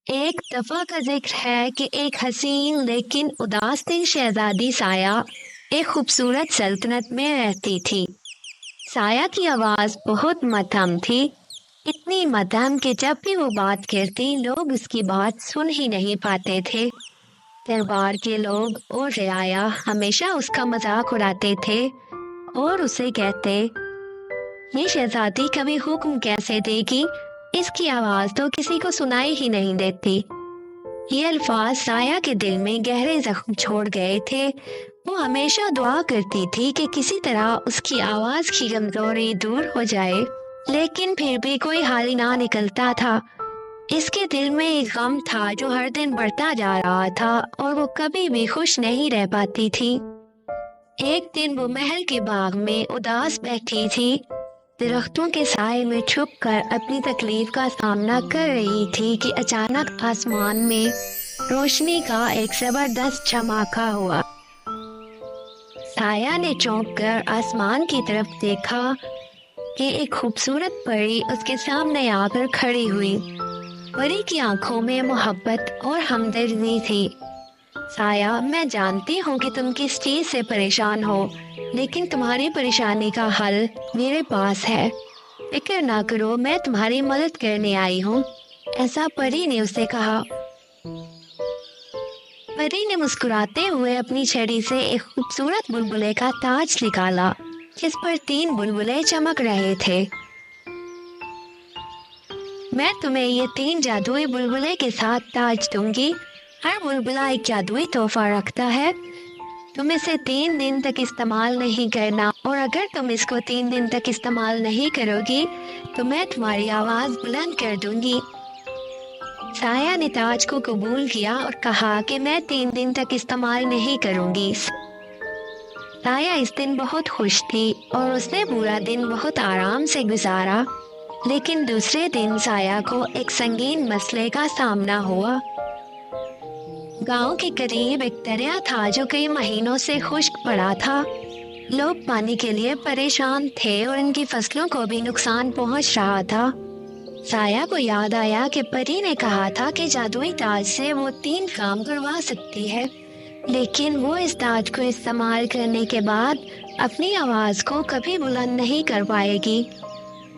ایک دفعہ کا ذکر ہے کہ ایک حسین لیکن اداس دل شہزادی سایہ ایک خوبصورت سلطنت میں رہتی تھی۔ سایہ کی آواز بہت مدھم تھی، اتنی مدھم کہ جب بھی وہ بات کرتی لوگ اس کی بات سن ہی نہیں پاتے تھے۔ دربار کے لوگ اور رعایا ہمیشہ اس کا مذاق اڑاتے تھے اور اسے کہتے، یہ شہزادی کبھی حکم کیسے دے گی؟ اس کی آواز تو کسی کو سنائی ہی نہیں دیتی۔ یہ الفاظ سایہ کے دل میں گہرے زخم چھوڑ گئے تھے۔ وہ ہمیشہ دعا کرتی تھی کہ کسی طرح اس کی آواز کی کمزوری دور ہو جائے، لیکن پھر بھی کوئی حل نہ نکلتا تھا۔ اس کے دل میں ایک غم تھا جو ہر دن بڑھتا جا رہا تھا اور وہ کبھی بھی خوش نہیں رہ پاتی تھی۔ ایک دن وہ محل کے باغ میں اداس بیٹھی تھی، درختوں کے سائے میں چھپ کر اپنی تکلیف کا سامنا کر رہی تھی کہ اچانک آسمان میں روشنی کا ایک زبردست چمکا ہوا۔ سایہ نے چونک کر آسمان کی طرف دیکھا کہ ایک خوبصورت پری اس کے سامنے آ کر کھڑی ہوئی۔ پری کی آنکھوں میں محبت اور ہمدردی تھی۔ سایہ، میں جانتی ہوں کہ تم کس چیز سے پریشان ہو، لیکن تمہاری پریشانی کا حل میرے پاس ہے۔ فکر نہ کرو، میں تمہاری مدد کرنے آئی ہوں، ایسا پری نے اسے کہا۔ پری نے مسکراتے ہوئے اپنی چھڑی سے ایک خوبصورت بلبلے کا تاج نکالا جس پر 3 بلبلے چمک رہے تھے۔ میں تمہیں یہ 3 جادوئی بلبلے کے ساتھ تاج دوں گی۔ ہر بلبلہ ایک جادوئی تحفہ رکھتا ہے۔ تم اسے 3 دن تک استعمال نہیں کرنا، اور اگر تم اس کو 3 دن تک استعمال نہیں کرو گی تو میں تمہاری آواز بلند کر دوں گی۔ سایہ نے تاج کو قبول کیا اور کہا کہ میں 3 دن تک استعمال نہیں کروں گی۔ سایہ اس دن بہت خوش تھی اور اس نے پورا دن بہت آرام سے گزارا، لیکن دوسرے دن سایہ کو ایک سنگین مسئلے کا سامنا ہوا۔ گاؤں کے قریب ایک دریا تھا جو کئی مہینوں سے خشک پڑا تھا۔ لوگ پانی کے لیے پریشان تھے اور ان کی فصلوں کو بھی نقصان پہنچ رہا تھا۔ سایہ کو یاد آیا کہ پری نے کہا تھا کہ جادوئی تاج سے وہ 3 کام کروا سکتی ہے، لیکن وہ اس تاج کو استعمال کرنے کے بعد اپنی آواز کو کبھی بلند نہیں کر پائے گی۔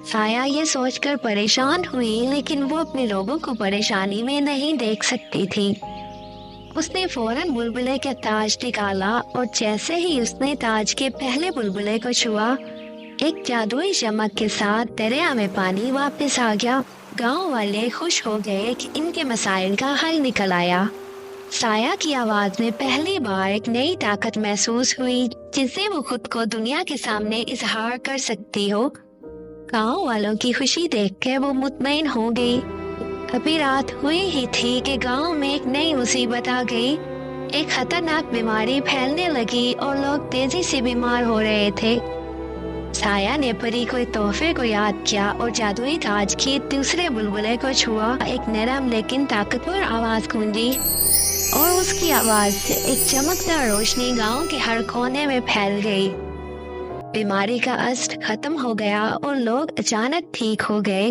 سایہ یہ سوچ کر پریشان ہوئی، لیکن وہ اپنے لوگوں کو پریشانی میں نہیں دیکھ سکتی تھی۔ اس نے فوراً بلبلے کا تاج نکالا اور جیسے ہی اس نے تاج کے پہلے بلبلے کو چھوا، ایک جادوئی چمک کے ساتھ دریا میں پانی واپس آ گیا۔ گاؤں والے خوش ہو گئے کہ ان کے مسائل کا حل نکل آیا۔ سایہ کی آواز میں پہلی بار ایک نئی طاقت محسوس ہوئی جس سے وہ خود کو دنیا کے سامنے اظہار کر سکتی ہو۔ گاؤں والوں کی خوشی دیکھ کر وہ مطمئن ہو گئی۔ ابھی رات ہوئی ہی تھی کہ گاؤں میں ایک نئی مصیبت آ گئی۔ ایک خطرناک بیماری پھیلنے لگی اور لوگ تیزی سے بیمار ہو رہے تھے۔ سایہ نے پری کو تحفے کو یاد کیا اور جادوئی تاج کی دوسرے بلبلے کو چھوا۔ ایک نرم لیکن طاقتور آواز گونجی اور اس کی آواز سے ایک چمکدار روشنی گاؤں کے ہر کونے میں پھیل گئی۔ بیماری کا اثر ختم ہو گیا اور لوگ اچانک ٹھیک ہو گئے۔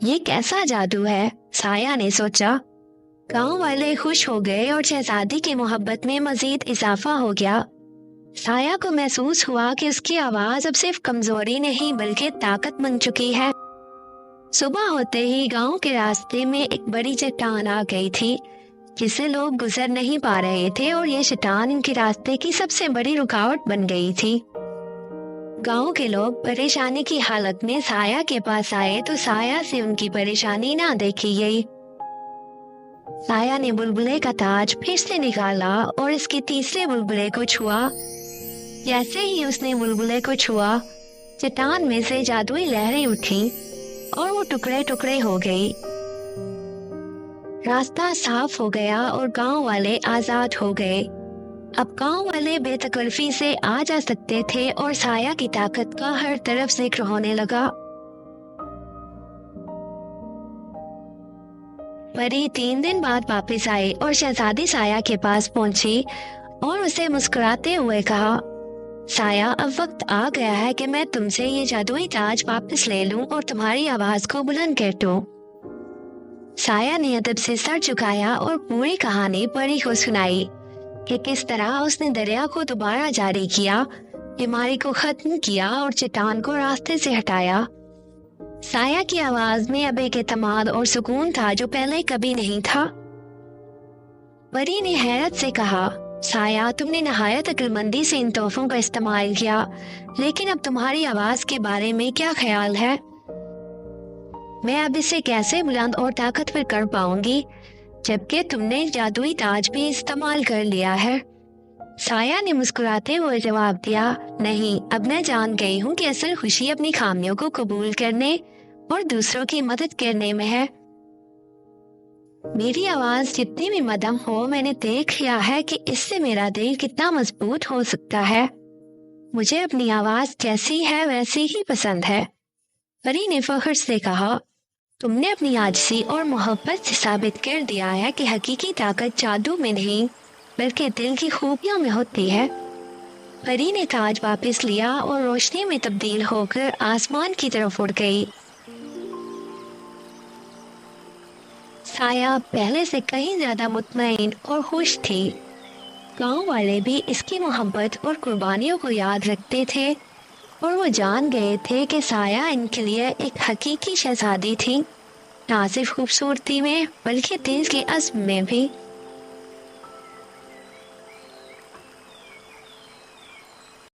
یہ کیسا جادو ہے؟ سایہ نے سوچا۔ گاؤں والے خوش ہو گئے اور شہزادی کی محبت میں مزید اضافہ ہو گیا۔ سایہ کو محسوس ہوا کہ اس کی آواز اب صرف کمزوری نہیں بلکہ طاقت بن چکی ہے۔ صبح ہوتے ہی گاؤں کے راستے میں ایک بڑی چٹان آ گئی تھی جس سے لوگ گزر نہیں پا رہے تھے، اور یہ چٹان ان کے راستے کی سب سے بڑی رکاوٹ بن گئی تھی۔ گاؤں کے لوگ پریشانی کی حالت میں سایہ کے پاس آئے تو سایہ سے ان کی پریشانی نہ دیکھی گئی۔ سایہ نے بلبلے کا تاج پھر سے نکالا اور اس کے تیسرے بلبلے کو چھوا۔ جیسے ہی اس نے بلبلے کو چھوا، چٹان میں سے جادوئی لہریں اٹھیں اور وہ ٹکڑے ٹکڑے ہو گئی۔ راستہ صاف ہو گیا اور گاؤں والے آزاد ہو گئے۔ اب گاؤں والے بے تکلفی سے آ جا سکتے تھے اور سایہ کی طاقت کا ہر طرف ذکر ہونے لگا۔ پری 3 دن بعد واپس آئی اور شہزادی سایہ کے پاس پہنچی اور اسے مسکراتے ہوئے کہا، سایہ، اب وقت آ گیا ہے کہ میں تم سے یہ جادوئی تاج واپس لے لوں اور تمہاری آواز کو بلند کر دوں۔ سایہ نے ادب سے سر جھکایا اور پوری کہانی پری کو سنائی کہ کس طرح اس نے دریا کو دوبارہ جاری کیا، بیماری کو ختم کیا اور چٹان کو راستے سے ہٹایا۔ سایہ کی آواز میں اب ایک اعتماد اور سکون تھا جو پہلے کبھی نہیں تھا۔ پری نے حیرت سے کہا، سایہ، تم نے نہایت عقل مندی سے ان تحفوں کا استعمال کیا، لیکن اب تمہاری آواز کے بارے میں کیا خیال ہے؟ میں اب اسے کیسے بلند اور طاقتور کر پاؤں گی جبکہ تم نے جادوئی تاج بھی استعمال کر لیا ہے؟ سایہ نے مسکراتے ہوئے جواب دیا، نہیں، اب میں جان گئی ہوں کہ اصل خوشی اپنی خامیوں کو قبول کرنے اور دوسروں کی مدد کرنے میں ہے۔ میری آواز جتنی بھی مدھم ہو، میں نے دیکھ لیا ہے کہ اس سے میرا دل کتنا مضبوط ہو سکتا ہے۔ مجھے اپنی آواز جیسی ہے ویسی ہی پسند ہے۔ پری نے فخر سے کہا، تم نے اپنی عاجزی اور محبت سے ثابت کر دیا ہے کہ حقیقی طاقت جادو میں نہیں بلکہ دل کی خوبیوں میں ہوتی ہے۔ پری نے تاج واپس لیا اور روشنی میں تبدیل ہو کر آسمان کی طرف اڑ گئی۔ سایہ پہلے سے کہیں زیادہ مطمئن اور خوش تھی۔ گاؤں والے بھی اس کی محبت اور قربانیوں کو یاد رکھتے تھے اور وہ جان گئے تھے کہ سایہ ان کے لیے ایک حقیقی شہزادی تھی، نہ صرف خوبصورتی میں بلکہ دل کے عزم میں بھی۔